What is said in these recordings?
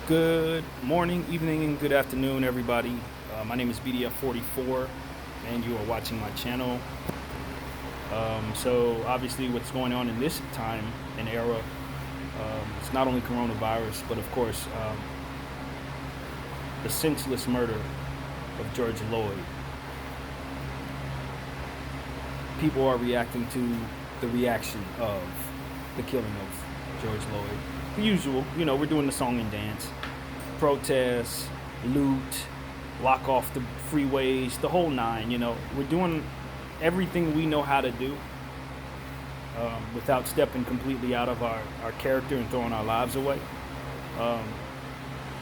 Good morning, evening, and good afternoon, everybody. My name is BDF44, and you are watching my channel. So, obviously, what's going on in this time and era, it's not only coronavirus, but of course, the senseless murder of George Floyd. People are reacting to the reaction of the killing of George Floyd. The usual, we're doing the song and dance, protests, loot, block off the freeways, the whole nine. We're doing everything we know how to do without stepping completely out of our character and throwing our lives away,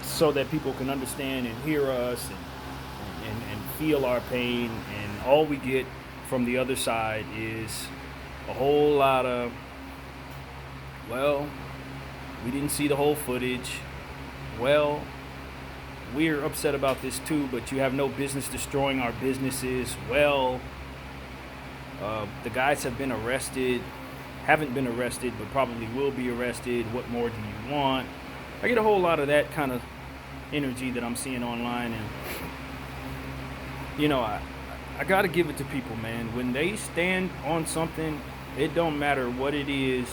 so that people can understand and hear us and feel our pain. And all we get from the other side is a whole lot of, well, we didn't see the whole footage. Well, we're upset about this too, but you have no business destroying our businesses. Well, the guys haven't been arrested, but probably will be arrested. What more do you want? I get a whole lot of that kind of energy that I'm seeing online, and I gotta give it to people, man. When they stand on something, it don't matter what it is,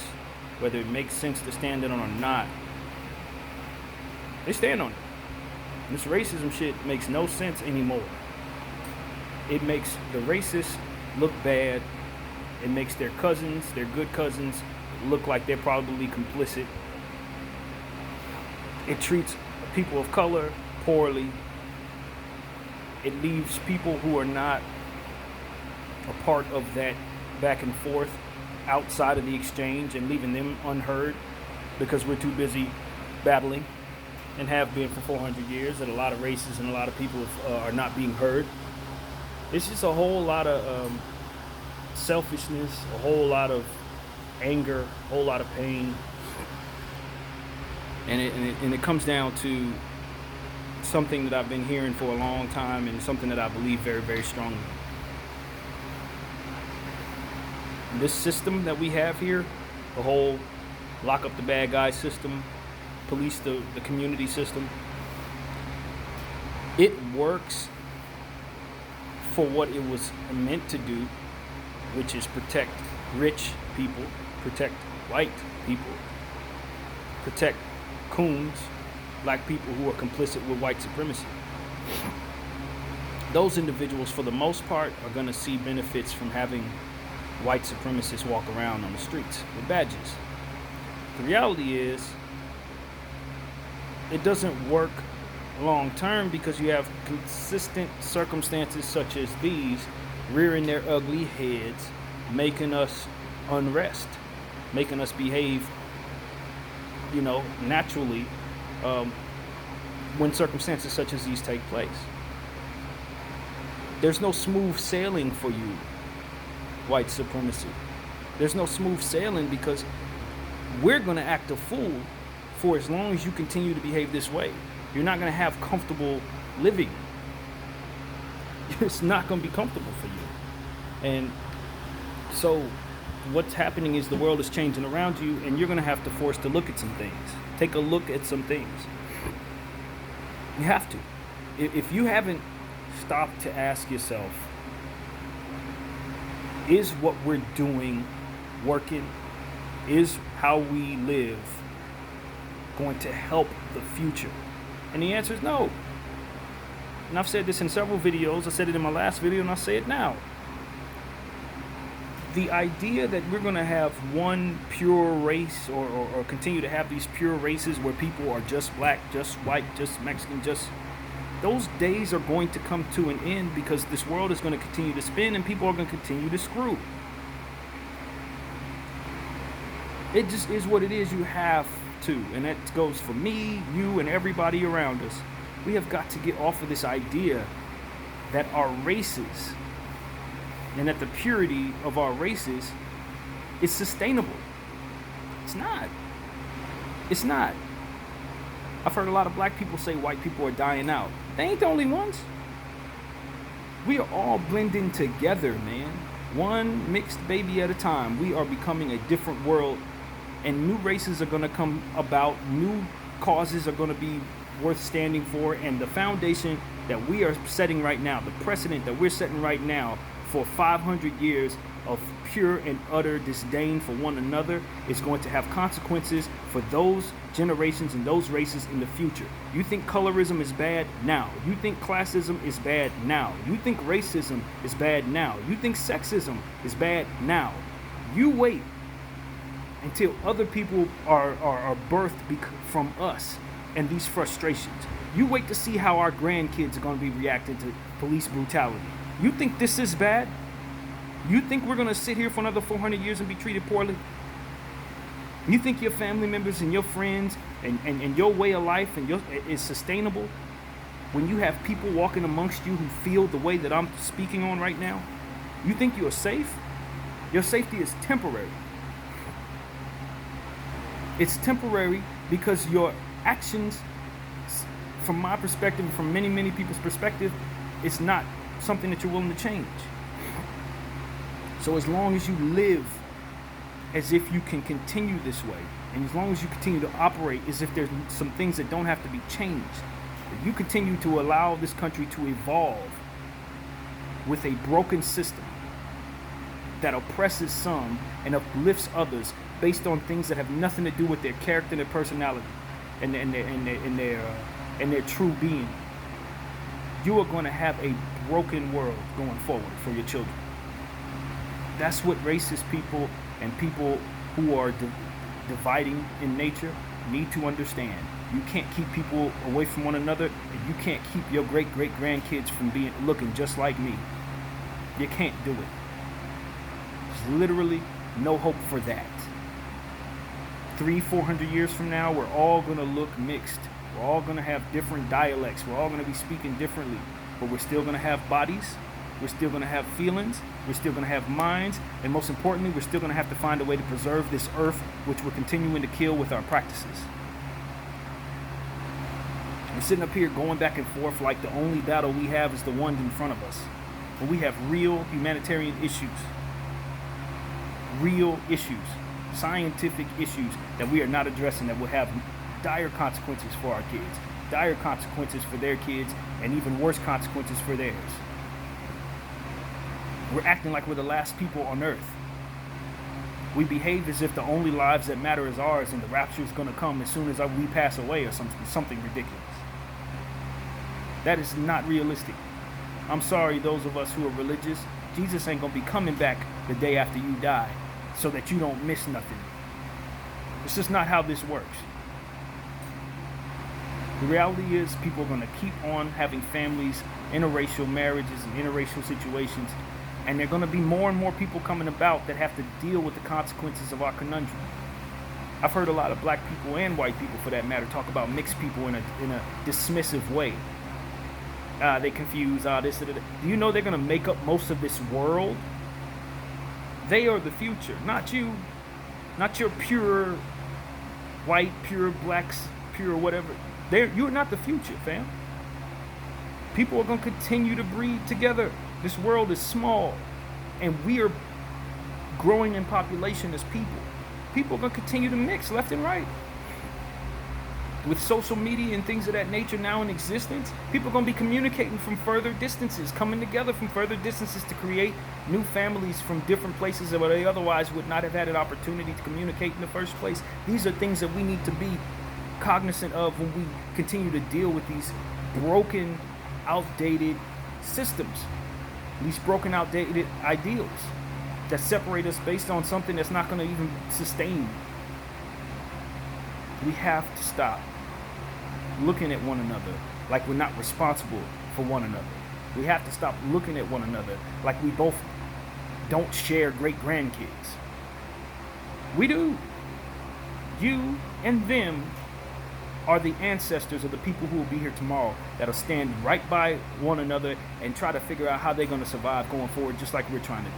whether it makes sense to stand it on or not. They stand on it. This racism shit makes no sense anymore. It makes the racists look bad. It makes their cousins, their good cousins, look like they're probably complicit. It treats people of color poorly. It leaves people who are not a part of that back and forth outside of the exchange and leaving them unheard because we're too busy battling, and have been for 400 years, that a lot of races and a lot of people are not being heard. It's just a whole lot of selfishness, a whole lot of anger, a whole lot of pain. And it comes down to something that I've been hearing for a long time, and something that I believe very, very strongly. This system that we have here, the whole lock up the bad guy system, police the community system, it works for what it was meant to do, which is protect rich people, protect white people, protect coons, black people who are complicit with white supremacy. Those individuals, for the most part, are going to see benefits from having white supremacists walk around on the streets with badges. The reality is, it doesn't work long term, because you have consistent circumstances such as these rearing their ugly heads, making us unrest, making us behave, naturally, when circumstances such as these take place. There's no smooth sailing for you, white supremacy. There's no smooth sailing, because we're going to act a fool for as long as you continue to behave this way. You're not going to have comfortable living. It's not going to be comfortable for you. And so what's happening is the world is changing around you, and you're going to have to force to look at some things. Take a look at some things. You have to. If you haven't stopped to ask yourself, is what we're doing working? Is how we live going to help the future? And the answer is no. And I've said this in several videos. I said it in my last video, and I'll say it now. The idea that we're going to have one pure race, or continue to have these pure races where people are just black, just white, just Mexican, those days are going to come to an end, because this world is going to continue to spin and people are going to continue to screw. It just is what it is. You have to. And that goes for me, you, and everybody around us. We have got to get off of this idea that our races, and that the purity of our races is sustainable. It's not. It's not. I've heard a lot of black people say white people are dying out. They ain't the only ones. We are all blending together, man. One mixed baby at a time. We are becoming a different world, and new races are going to come about. New causes are going to be worth standing for, and the foundation that we are setting right now, the precedent that we're setting right now for 500 years of pure and utter disdain for one another is going to have consequences for those generations and those races in the future. You think colorism is bad now. You think classism is bad now. You think racism is bad now. You think sexism is bad now. You wait until other people are birthed from us and these frustrations. You wait to see how our grandkids are going to be reacting to police brutality. You think this is bad? You think we're going to sit here for another 400 years and be treated poorly? You think your family members and your friends and your way of life is sustainable when you have people walking amongst you who feel the way that I'm speaking on right now? You think you're safe? Your safety is temporary. It's temporary because your actions, from my perspective, and from many, many people's perspective, it's not something that you're willing to change. So as long as you live as if you can continue this way, and as long as you continue to operate as if there's some things that don't have to be changed, if you continue to allow this country to evolve with a broken system that oppresses some and uplifts others based on things that have nothing to do with their character and their personality and their true being, you are going to have a broken world going forward for your children. That's what racist people and people who are dividing in nature need to understand. You can't keep people away from one another, and you can't keep your great-great-grandkids from looking just like me. You can't do it. There's literally no hope for that. 300-400 years from now, we're all going to look mixed. We're all going to have different dialects. We're all going to be speaking differently, but we're still going to have bodies. We're still going to have feelings. We're still going to have minds. And most importantly, we're still going to have to find a way to preserve this earth, which we're continuing to kill with our practices. We're sitting up here going back and forth like the only battle we have is the one in front of us. But we have real humanitarian issues. Real issues. Scientific issues that we are not addressing that will have dire consequences for our kids. Dire consequences for their kids, and even worse consequences for theirs. We're acting like we're the last people on earth. We behave as if the only lives that matter is ours, and the rapture is going to come as soon as we pass away, or something ridiculous. That is not realistic. I'm sorry, those of us who are religious. Jesus ain't going to be coming back the day after you die so that you don't miss nothing. It's just not how this works. The reality is people are going to keep on having families, interracial marriages, and interracial situations. And there are going to be more and more people coming about that have to deal with the consequences of our conundrum. I've heard a lot of black people and white people, for that matter, talk about mixed people in a dismissive way. They confuse this. Do you know they're going to make up most of this world? They are the future, not you. Not your pure white, pure blacks, pure whatever. You're not the future, fam. People are going to continue to breed together. This world is small, and we are growing in population as people. People are going to continue to mix left and right. With social media and things of that nature now in existence, people are going to be communicating from further distances, coming together from further distances to create new families from different places where they otherwise would not have had an opportunity to communicate in the first place. These are things that we need to be cognizant of when we continue to deal with these broken, outdated systems. These broken, outdated ideals that separate us based on something that's not going to even sustain. We have to stop looking at one another like we're not responsible for one another. We have to stop looking at one another like we both don't share great-grandkids. We do. You and them are the ancestors of the people who will be here tomorrow that'll stand right by one another and try to figure out how they're going to survive going forward, just like we're trying to do.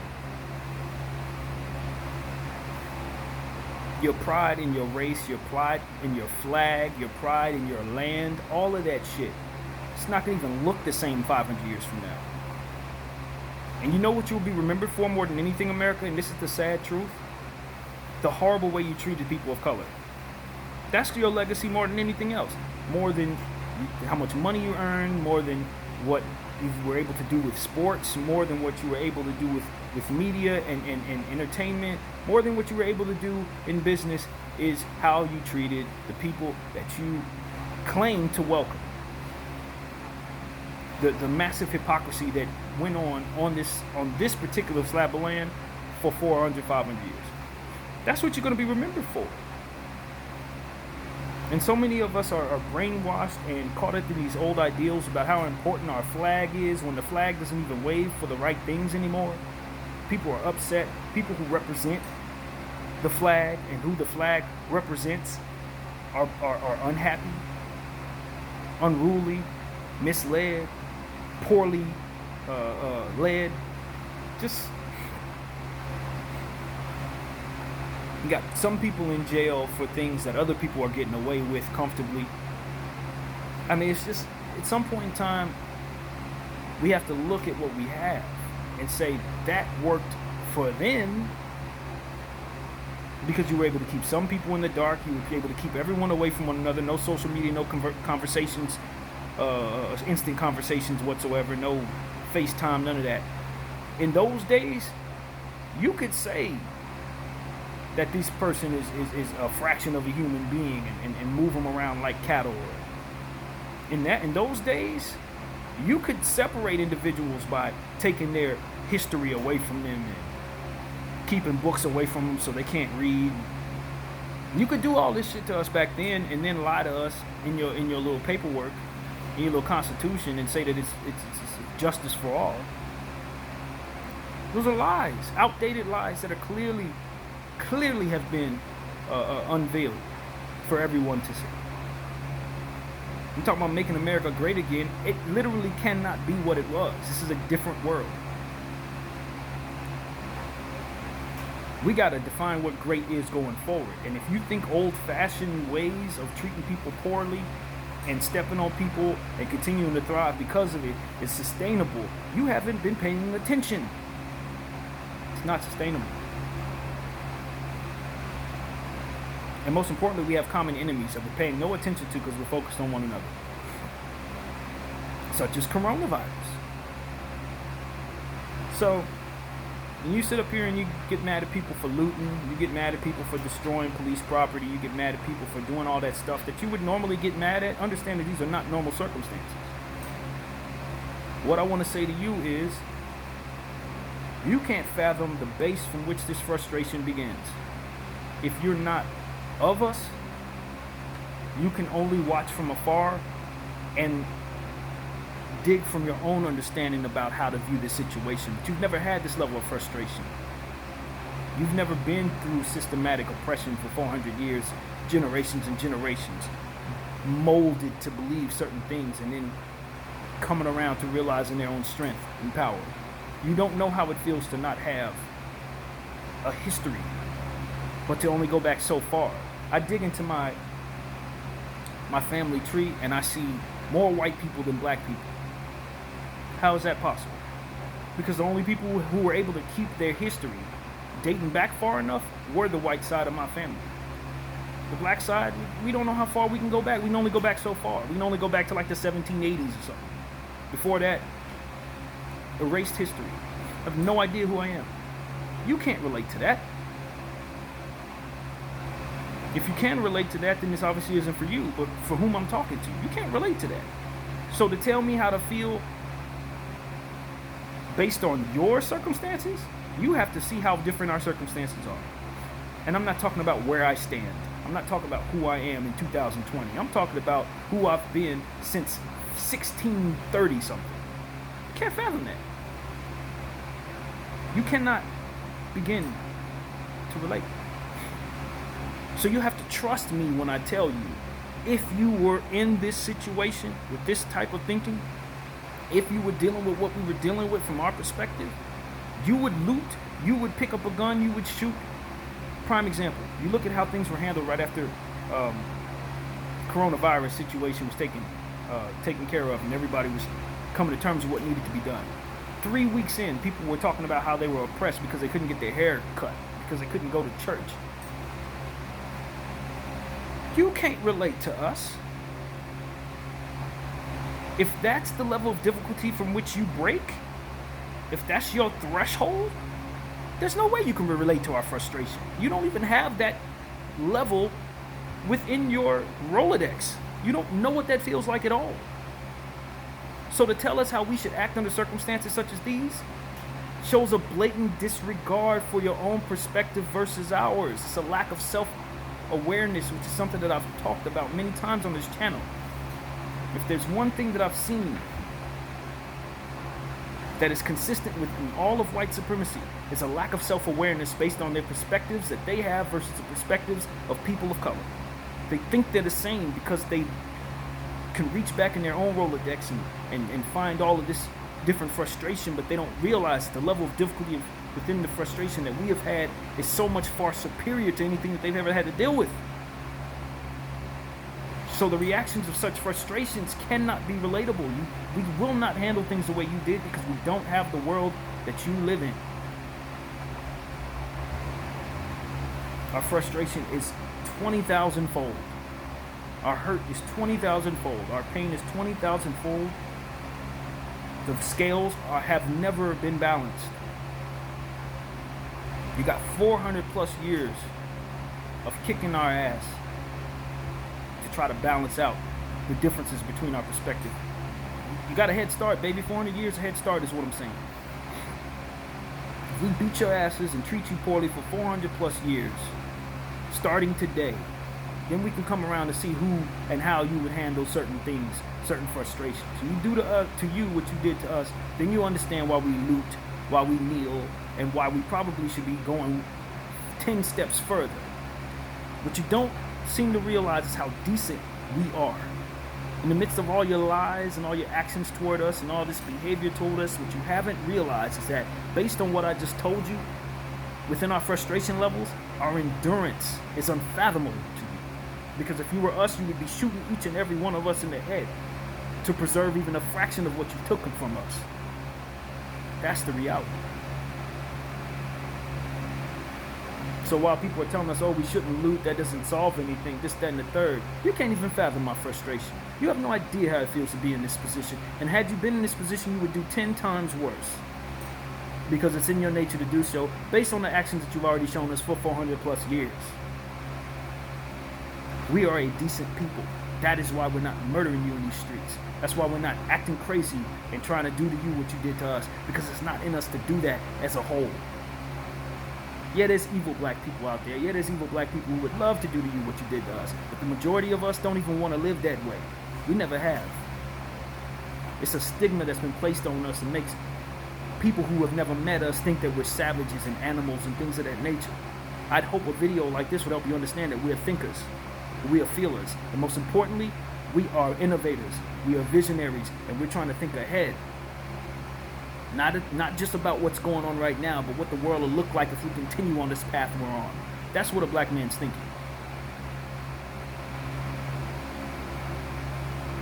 Your pride in your race, your pride in your flag, your pride in your land, all of that shit, it's not going to even look the same 500 years from now. And you know what you'll be remembered for more than anything, America, and this is the sad truth? The horrible way you treated people of color. That's your legacy more than anything else. More than how much money you earn, more than what you were able to do with sports, more than what you were able to do with media and entertainment, more than what you were able to do in business, is how you treated the people that you claim to welcome. The massive hypocrisy that went on this particular slab of land for 400, 500 years. That's what you're going to be remembered for. And so many of us are brainwashed and caught up in these old ideals about how important our flag is, when the flag doesn't even wave for the right things anymore. People are upset. People who represent the flag and who the flag represents are unhappy, unruly, misled, poorly led. Just, you got some people in jail for things that other people are getting away with comfortably. I mean, it's just, at some point in time, we have to look at what we have and say that worked for them, because you were able to keep some people in the dark. You were able to keep everyone away from one another. No social media, no conversations, instant conversations whatsoever. No FaceTime, none of that. In those days, you could say that this person is a fraction of a human being and move them around like cattle. In those days, you could separate individuals by taking their history away from them and keeping books away from them so they can't read. You could do all this shit to us back then, and then lie to us in your little paperwork, in your little constitution, and say that it's justice for all. Those are lies, outdated lies that are clearly have been unveiled for everyone to see. I'm talking about making America great again. It literally cannot be what it was. This is a different world. We got to define what great is going forward. And if you think old-fashioned ways of treating people poorly and stepping on people and continuing to thrive because of it is sustainable, you haven't been paying attention. It's not sustainable. And most importantly, we have common enemies that we're paying no attention to because we're focused on one another, such as coronavirus. So, when you sit up here and you get mad at people for looting, you get mad at people for destroying police property, you get mad at people for doing all that stuff that you would normally get mad at, understand that these are not normal circumstances. What I want to say to you is, you can't fathom the base from which this frustration begins. If you're not of us, you can only watch from afar and dig from your own understanding about how to view this situation. But you've never had this level of frustration. You've never been through systematic oppression for 400 years, generations and generations, molded to believe certain things and then coming around to realizing their own strength and power. You don't know how it feels to not have a history, but to only go back so far. I dig into my family tree and I see more white people than black people. How is that possible? Because the only people who were able to keep their history dating back far enough were the white side of my family. The black side, we don't know how far we can go back. We can only go back so far. We can only go back to like the 1780s or something. Before that, erased history. I have no idea who I am. You can't relate to that. If you can relate to that, then this obviously isn't for you, but for whom I'm talking to, you can't relate to that. So to tell me how to feel based on your circumstances, you have to see how different our circumstances are. And I'm not talking about where I stand. I'm not talking about who I am in 2020. I'm talking about who I've been since 1630 something. You can't fathom that. You cannot begin to relate. So you have to trust me when I tell you, if you were in this situation with this type of thinking, if you were dealing with what we were dealing with from our perspective, you would loot, you would pick up a gun, you would shoot. Prime example, you look at how things were handled right after coronavirus situation was taken care of and everybody was coming to terms with what needed to be done. 3 weeks in, people were talking about how they were oppressed because they couldn't get their hair cut, because they couldn't go to church. You can't relate to us. If that's the level of difficulty from which you break, if that's your threshold, there's no way you can relate to our frustration. You don't even have that level within your Rolodex. You don't know what that feels like at all. So to tell us how we should act under circumstances such as these shows a blatant disregard for your own perspective versus ours. It's a lack of self-awareness, which is something that I've talked about many times on this channel. If there's one thing that I've seen that is consistent with all of white supremacy, it's a lack of self-awareness based on their perspectives that they have versus the perspectives of people of color. They think they're the same because they can reach back in their own Rolodex and find all of this different frustration, but they don't realize the level of difficulty within the frustration that we have had is so much far superior to anything that they've ever had to deal with. So the reactions of such frustrations cannot be relatable. We will not handle things the way you did because we don't have the world that you live in. Our frustration is 20,000 fold. Our hurt is 20,000 fold. Our pain is 20,000 fold. The scales have never been balanced. You got 400 plus years of kicking our ass to try to balance out the differences between our perspective. You got a head start, baby. 400 years of head start is what I'm saying. If we beat your asses and treat you poorly for 400 plus years, starting today, then we can come around to see who and how you would handle certain things, certain frustrations. You do to you what you did to us, then you understand why we loot, why we kneel, and why we probably should be going 10 steps further. What you don't seem to realize is how decent we are. In the midst of all your lies and all your actions toward us and all this behavior toward us, what you haven't realized is that based on what I just told you, within our frustration levels, our endurance is unfathomable to you. Because if you were us, you would be shooting each and every one of us in the head to preserve even a fraction of what you took from us. That's the reality. So while people are telling us, oh, we shouldn't loot, that doesn't solve anything, this, that, and the third, you can't even fathom my frustration. You have no idea how it feels to be in this position. And had you been in this position, you would do 10 times worse. Because it's in your nature to do so, based on the actions that you've already shown us for 400 plus years. We are a decent people. That is why we're not murdering you in these streets. That's why we're not acting crazy and trying to do to you what you did to us, because it's not in us to do that as a whole. Yeah, there's evil black people out there. Yeah, there's evil black people who would love to do to you what you did to us. But the majority of us don't even want to live that way. We never have. It's a stigma that's been placed on us and makes people who have never met us think that we're savages and animals and things of that nature. I'd hope a video like this would help you understand that we're thinkers, we are feelers, and most importantly, we are innovators, we are visionaries, and we're trying to think ahead. Not just about what's going on right now, but what the world will look like if we continue on this path we're on. That's what a black man's thinking.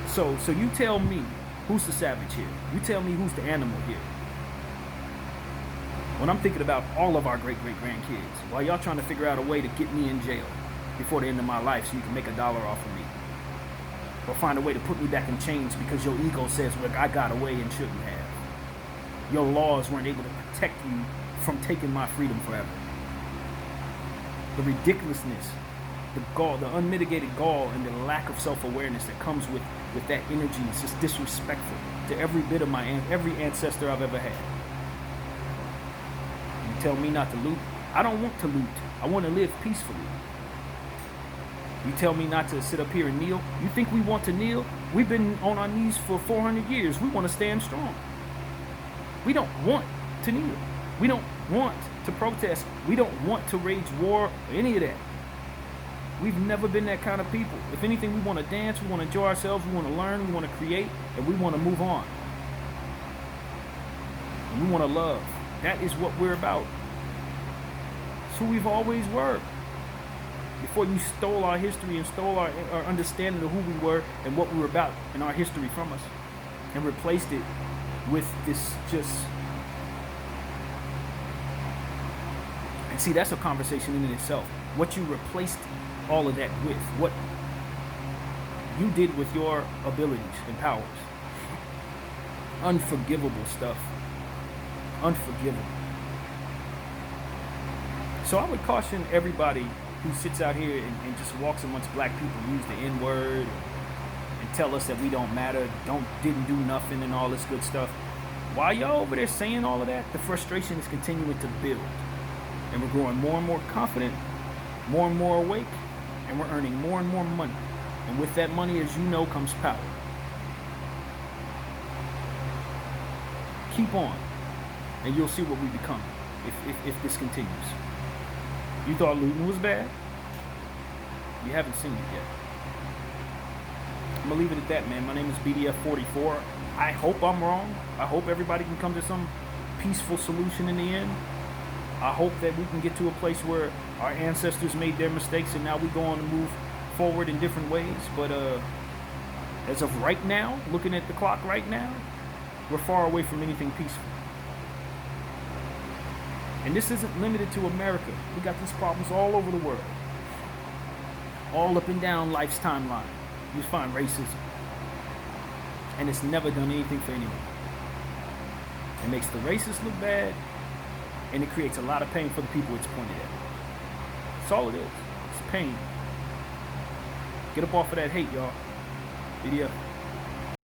So you tell me who's the savage here. You tell me who's the animal here. When I'm thinking about all of our great-great-grandkids, while y'all trying to figure out a way to get me in jail before the end of my life so you can make $1 off of me, or find a way to put me back in chains because your ego says, well, I got away and shouldn't have. Your laws weren't able to protect you from taking my freedom forever. The ridiculousness, the gall, the unmitigated gall, and the lack of self-awareness that comes with that energy is just disrespectful to every bit of every ancestor I've ever had. You tell me not to loot. I don't want to loot. I want to live peacefully. You tell me not to sit up here and kneel. You think we want to kneel? We've been on our knees for 400 years. We want to stand strong. We don't want to kneel. We don't want to protest. We don't want to wage war or any of that. We've never been that kind of people. If anything, we want to dance, we want to enjoy ourselves, we want to learn, we want to create, and we want to move on. And we want to love. That is what we're about. It's who we've always were. Before you stole our history and stole our understanding of who we were and what we were about in our history from us, and replaced it with this just... And see, that's a conversation in itself. What you replaced all of that with, what you did with your abilities and powers. Unforgivable stuff. Unforgivable. So I would caution everybody who sits out here and just walks amongst black people, use the N-word and tell us that we don't matter, didn't do nothing and all this good stuff. While y'all over there saying all of that, the frustration is continuing to build. And we're growing more and more confident, more and more awake, and we're earning more and more money. And with that money, as you know, comes power. Keep on, and you'll see what we become if this continues. You thought looting was bad? You haven't seen it yet. I'm gonna leave it at that, man. My name is BDF44. I hope I'm wrong. I hope everybody can come to some peaceful solution in the end. I hope that we can get to a place where our ancestors made their mistakes and now we go on to move forward in different ways. But as of right now, looking at the clock right now, we're far away from anything peaceful. And this isn't limited to America. We got these problems all over the world. All up and down life's timeline. You find racism. And it's never done anything for anyone. It makes the racists look bad, and it creates a lot of pain for the people it's pointed at. That's all it is. It's pain. Get up off of that hate, y'all. Video.